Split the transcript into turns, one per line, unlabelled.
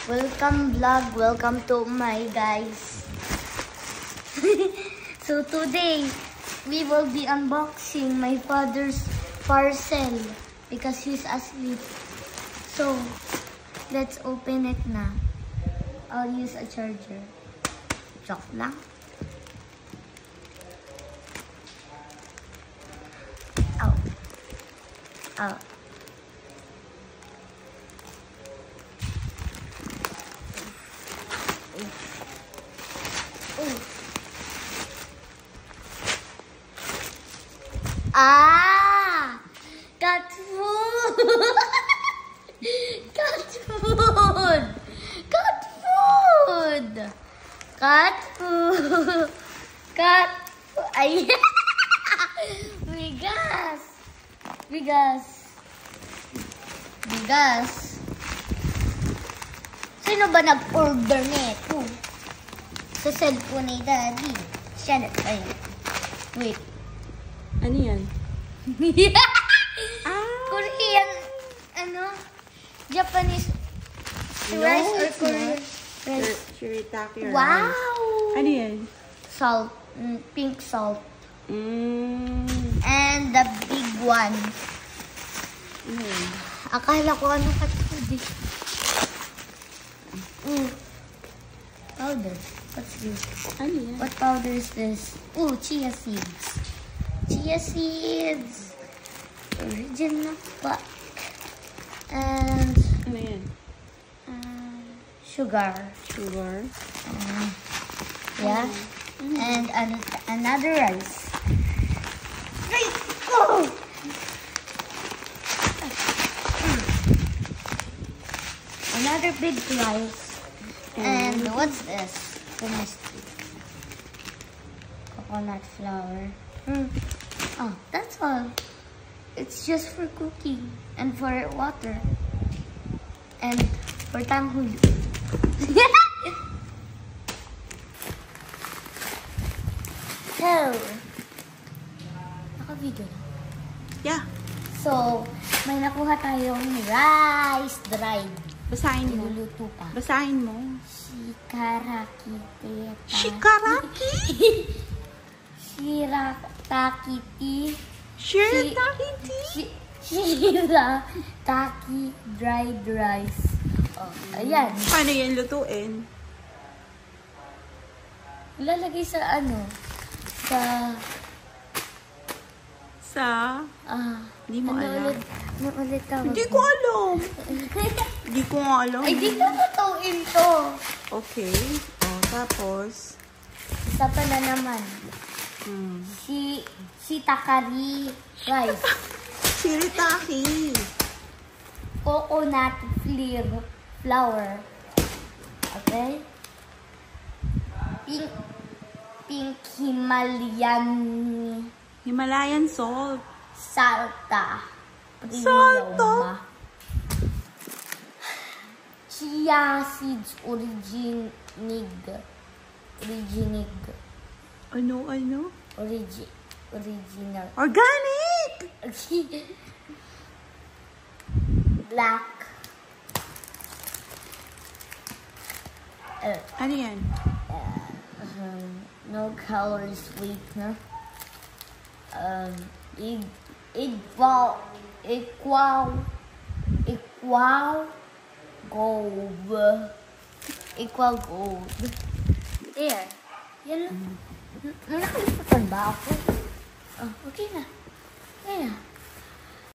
Welcome vlog, welcome to my guys. So today, we will be unboxing my father's parcel because he's asleep. So, let's open it na. I'll use a charger. Joke lang. Ow. Ow. Ah! Cat food! Cat food! Cat food! Cat food! Cat food! Ay! Bigas! Bigas! Bigas! Sino ba nag-order nito? Sa cellphone ni Daddy. Siya na. Ay. Wait.
Ano yan?
Korean, Japanese rice or Korean rice?
Shirataki rice.
Wow!
Ano yan?
Salt. Pink salt. And the big one. Akala ko ano cat food eh. Powder. What's this?
Ano yan?
What powder is this? Chia seeds. Chia seeds. Original pack. And
Ano yan?
sugar.
Sugar.
Yeah. And another rice. Rice! Oh! Another big rice. And what's this? Coconut flour. Oh, that's all. It's just for cooking and for water and for tanghuli. So, naka-video na.
Yeah.
So, may nakuha tayong rice dried.
Basahin mo.
Niluluto pa.
Basahin mo.
Shikaraki teta.
Shikaraki?
Shirataki
Shirataki?
Shirataki dried rice. Oh, ayan.
Paano yan lutuin?
Ilalagay sa
Hindi mo alam.
Ulit tawag.
Hindi ko alam. Hindi ko nga alam.
Ay, di na matuin to.
Okay. Tapos?
Isa pa na naman. Shitakari rice.
Shirataki.
Coconut flour. Okay? Pink
Himalayan salt.
Salta.
Salta?
Chia seeds originig.
Ano?
Original.
Organic!
Black.
Ano yan?
No calories sweetener. Equal gold. There. Yan lang. Nakalimutan ba ako? Oh, okay na. Ayan.